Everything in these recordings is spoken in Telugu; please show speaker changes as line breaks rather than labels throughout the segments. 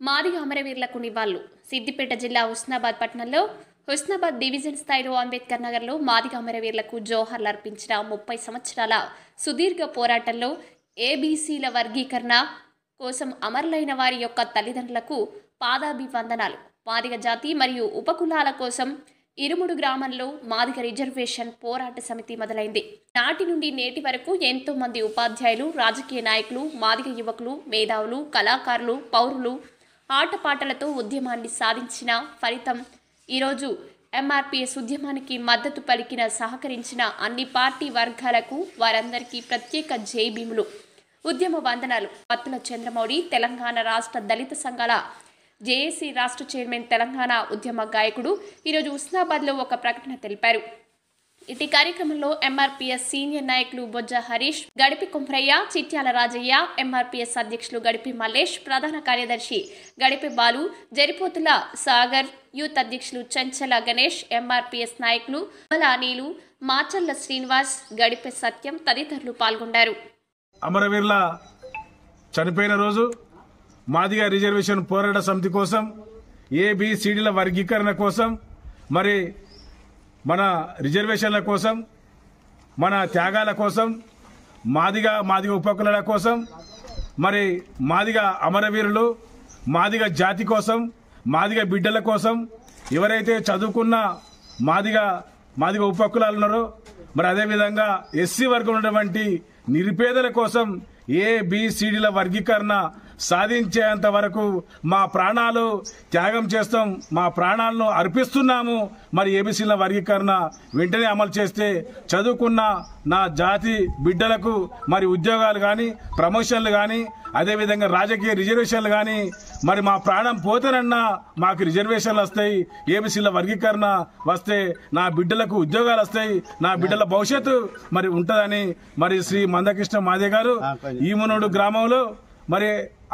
మాదిగ అమరవీరులకు నివాళులు. సిద్దిపేట జిల్లా హుస్నాబాద్ పట్టణంలో హుస్నాబాద్ డివిజన్ స్థాయిలో అంబేద్కర్ నగర్లో మాదిగ అమరవీరులకు జోహార్లు అర్పించిన 30 సంవత్సరాల సుదీర్ఘ పోరాటంలో ఏబీసీల వర్గీకరణ కోసం అమరులైన వారి యొక్క తల్లిదండ్రులకు పాదాభివందనాలు. మాదిగ జాతి మరియు ఉపకులాల కోసం ఇరుముడు గ్రామంలో మాదిగ రిజర్వేషన్ పోరాట సమితి మొదలైంది. నాటి నుండి నేటి వరకు ఎంతో మంది ఉపాధ్యాయులు, రాజకీయ నాయకులు, మాదిగ యువకులు, మేధావులు, కళాకారులు, పౌరులు ఆటపాటలతో ఉద్యమాన్ని సాధించిన ఫలితం ఈరోజు ఎంఆర్పీఎస్ ఉద్యమానికి మద్దతు పలికిన సహకరించిన అన్ని పార్టీ వర్గాలకు వారందరికీ ప్రత్యేక జై భీములు, ఉద్యమ వందనాలు. పత్తుల చంద్రమౌళి తెలంగాణ రాష్ట్ర దళిత సంఘాల జేఏసీ రాష్ట్ర చైర్మన్, తెలంగాణ ఉద్యమ గాయకుడు ఈరోజు హుస్నాబాద్లో ఒక ప్రకటన తెలిపారు. ఇటీ కార్యక్రమంలో ఎంఆర్పీఎస్ సీనియర్ నాయకులు బొజ్జ హరీష్, గడిపి కుంభ్రయ్య, చిట్యాల రాజయ్య, ఎంఆర్పీఎస్ అధ్యక్షులు గడిపి మల్లేష్, ప్రధాన కార్యదర్శి గడిపి బాలు, జరిపోతుల సాగర్, యూత్ అధ్యక్షులు చంచల గణేష్, ఎంఆర్పీఎస్ నాయకులు అమలానీలు, మాచల్ల శ్రీనివాస్, గడిపి సత్యం తదితరులు పాల్గొన్నారు.
అమరవీరుల చనిపోయిన రోజు మాదిగ రిజర్వేషన్ పోరాట సమితి కోసం, ఏబిసిడీల వర్గీకరణ కోసం, మరి మన రిజర్వేషన్ల కోసం, మన త్యాగాల కోసం, మాదిగ ఉపకులాల కోసం, మరి మాదిగ అమరవీరులు, మాదిగ జాతి కోసం, మాదిగ బిడ్డల కోసం, ఎవరైతే చదువుకున్న మాదిగ ఉపకులాలు ఉన్నారో, మరి అదేవిధంగా ఎస్సీ వర్గం ఉన్నటువంటి నిరుపేదల కోసం ఏబిసిడీల వర్గీకరణ సాధించేంత వరకు మా ప్రాణాలు త్యాగం చేస్తాం, మా ప్రాణాలను అర్పిస్తున్నాము. మరి ఏబీసీల వర్గీకరణ వెంటనే అమలు చేస్తే చదువుకున్న నా జాతి బిడ్డలకు మరి ఉద్యోగాలు కానీ, ప్రమోషన్లు కానీ, అదేవిధంగా రాజకీయ రిజర్వేషన్లు కానీ, మరి మా ప్రాణం పోతేనన్నా మాకు రిజర్వేషన్లు వస్తాయి, ఏబీసీల వర్గీకరణ వస్తే నా బిడ్డలకు ఉద్యోగాలు వస్తాయి, నా బిడ్డల భవిష్యత్తు మరి ఉంటుందని మరి శ్రీ మందకృష్ణ మాదే గారు ఈమునోడు గ్రామంలో మరి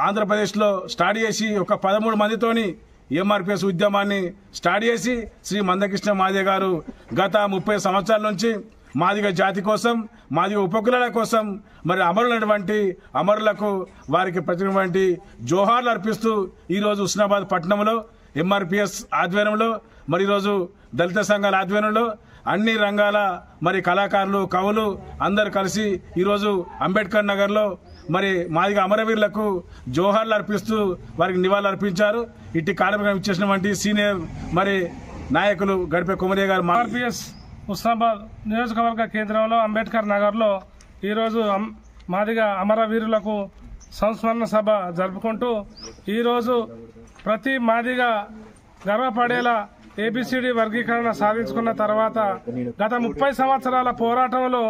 ఆంధ్రప్రదేశ్లో స్టార్ట్ చేసి ఒక 13 మందితోని ఎంఆర్పీఎస్ ఉద్యమాన్ని స్టార్ట్ చేసి శ్రీ మందకృష్ణ మాదే గారు గత 30 సంవత్సరాల నుంచి మాదిగ జాతి కోసం, మాదిగ ఉపకులాల కోసం మరి అమరులైనటువంటి అమరులకు వారికి ప్రత్యేకమైన జోహార్లు అర్పిస్తూ ఈరోజు హుస్నాబాద్ పట్టణంలో ఎంఆర్పీఎస్ ఆధ్వర్యంలో మరి ఈరోజు దళిత సంఘాల ఆధ్వర్యంలో అన్ని రంగాల మరి కళాకారులు, కవులు అందరు కలిసి ఈరోజు అంబేద్కర్ నగర్లో మరి మాదిగ అమరవీరులకు జోహార్లు అర్పిస్తూ వారికి నివాళులు అర్పించారు. ఇట్టి కార్యక్రమం ఇచ్చేసినటువంటి సీనియర్ మరి నాయకులు గడిపే కుమరయ్య గారు.
ఎంఆర్పీఎస్ హుస్నాబాద్ నియోజకవర్గ కేంద్రంలో అంబేద్కర్ నగర్లో ఈరోజు మాదిగ అమరవీరులకు సంస్మరణ సభ జరుపుకుంటూ ఈరోజు ప్రతి మాదిగ గర్వపడేలా ఏబిసిడి వర్గీకరణ సాధించుకున్న తర్వాత గత 30 సంవత్సరాల పోరాటంలో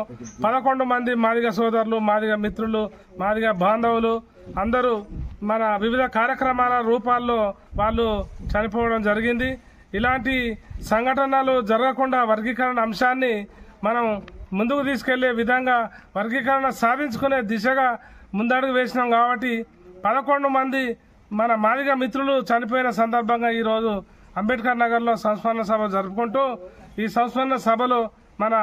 11 మంది మాదిగ సోదరులు, మాదిగ మిత్రులు, మాదిగ బాంధవులు అందరూ మన వివిధ కార్యక్రమాల రూపాల్లో వాళ్ళు చనిపోవడం జరిగింది. ఇలాంటి సంఘటనలు జరగకుండా వర్గీకరణ అంశాన్ని మనం ముందుకు తీసుకెళ్లే విధంగా వర్గీకరణ సాధించుకునే దిశగా ముందడుగు వేసినాం. కాబట్టి 11 మంది మన మాదిగ మిత్రులు చనిపోయిన సందర్భంగా ఈరోజు అంబేద్కర్ నగర్లో సంస్మరణ సభ జరుపుకుంటూ ఈ సంస్మరణ సభలో మన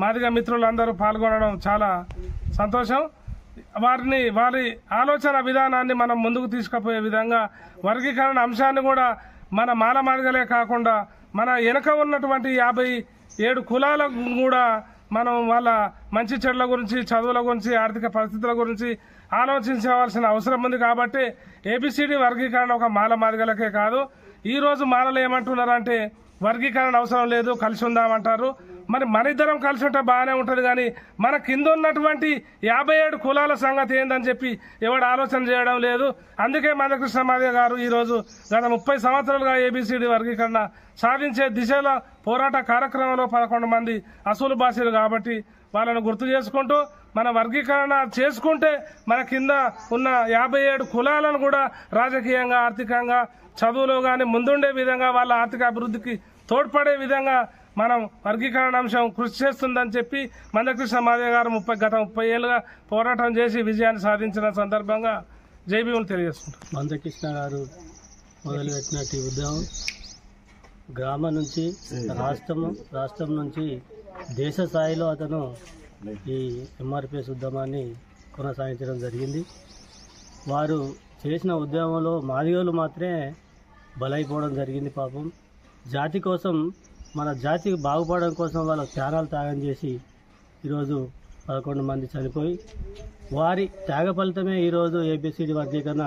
మాదిగ మిత్రులందరూ పాల్గొనడం చాలా సంతోషం. వారి ఆలోచన విధానాన్ని మనం ముందుకు తీసుకుపోయే విధంగా వర్గీకరణ అంశాన్ని కూడా మన మాదిగలే కాకుండా మన వెనుక ఉన్నటువంటి 57 కులాలకు కూడా మనం వాళ్ళ మంచి చెడ్ల గురించి, చదువుల గురించి, ఆర్థిక పరిస్థితుల గురించి ఆలోచించవలసిన అవసరం ఉంది. కాబట్టి ఏబిసిడి వర్గీకరణ ఒక మాదిగలకే కాదు. ఈ రోజు మాలలు ఏమంటున్నారంటే వర్గీకరణ అవసరం లేదు, కలిసి ఉందామంటారు. మరి మన ఇద్దరం కలిసి ఉంటే బాగానే ఉంటుంది, కానీ మన కింద ఉన్నటువంటి 57 కులాల సంగతి ఏందని చెప్పి ఎవడు ఆలోచన చేయడం లేదు. అందుకే మందకృష్ణ మాదే గారు ఈరోజు గత 30 సంవత్సరాలుగా ఏబిసిడి వర్గీకరణ సాధించే దిశలో పోరాట కార్యక్రమంలో 11 మంది అసూలు బాసీలు కాబట్టి వాళ్ళను గుర్తు చేసుకుంటూ మన వర్గీకరణ చేసుకుంటే మన కింద ఉన్న 57 కులాలను కూడా రాజకీయంగా, ఆర్థికంగా, చదువులో కానీ ముందుండే విధంగా వాళ్ళ ఆర్థిక అభివృద్ధికి తోడ్పడే విధంగా మనం వర్గీకరణ అంశం కృషి చేస్తుందని చెప్పి మందకృష్ణ మాదే గారు గత 30 ఏళ్ళుగా పోరాటం చేసి విజయాన్ని సాధించిన సందర్భంగా జై భీములు తెలియజేసుకుంటారు.
మందకృష్ణ గారు మొదలుపెట్టినట్టు ఉద్యమం గ్రామం నుంచి రాష్ట్రం నుంచి దేశ స్థాయిలో అతను ఈ ఎంఆర్పీఎస్ ఉద్యమాన్ని కొనసాగించడం జరిగింది. వారు చేసిన ఉద్యమంలో మాదిగోళ్ళు మాత్రమే బలైపోవడం జరిగింది. పాపం జాతి కోసం, మన జాతికి బాగుపడడం కోసం వాళ్ళ త్యాగాలు త్యాగం చేసి ఈరోజు 11 మంది చనిపోయి వారి త్యాగ ఫలితమే ఈరోజు ఏబిసిడి వర్గీకరణ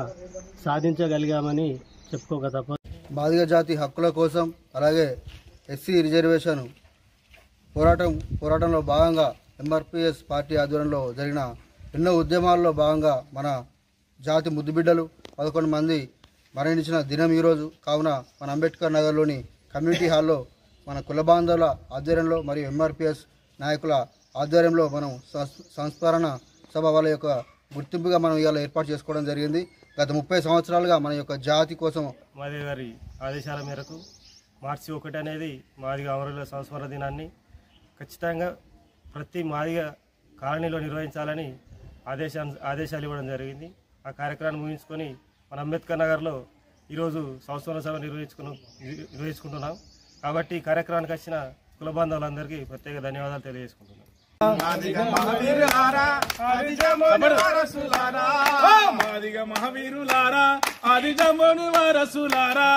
సాధించగలిగామని చెప్పుకోక తప్ప.
మాదిగ జాతి హక్కుల కోసం అలాగే ఎస్సీ రిజర్వేషన్ పోరాటంలో భాగంగా ఎంఆర్పిఎస్ పార్టీ ఆధ్వర్యంలో జరిగిన ఎన్నో ఉద్యమాల్లో భాగంగా మన జాతి ముద్దుబిడ్డలు 11 మంది మరణించిన దినం ఈరోజు. కావున మన అంబేద్కర్ నగర్లోని కమ్యూనిటీ హాల్లో మన కుల బాంధవుల ఆధ్వర్యంలో మరియు ఎంఆర్పిఎస్ నాయకుల ఆధ్వర్యంలో మనం సంస్మరణ సభ వాళ్ళ యొక్క గుర్తింపుగా మనం ఇవాళ ఏర్పాటు చేసుకోవడం జరిగింది. గత 30 సంవత్సరాలుగా మన యొక్క జాతి కోసం
మాదిగ గారి ఆదేశాల మేరకు మార్చి 1 అనేది మాదిగ అమరుల సంస్మరణ దినాన్ని ఖచ్చితంగా ప్రతి మాదిగ కాలనీలో నిర్వహించాలని ఆదేశాలు ఇవ్వడం జరిగింది. ఆ కార్యక్రమాన్ని ముగించుకొని మన అంబేద్కర్ నగర్లో ఈరోజు సంస్మరణ సభ నిర్వహించుకుంటున్నాం. కాబట్టి ఈ కార్యక్రమానికి వచ్చిన కుల బాంధవులందరికీ ప్రత్యేక ధన్యవాదాలు తెలియజేసుకుంటున్నాం.
మాదిగ మహావీరులారా ఆదిజముని వారసులారా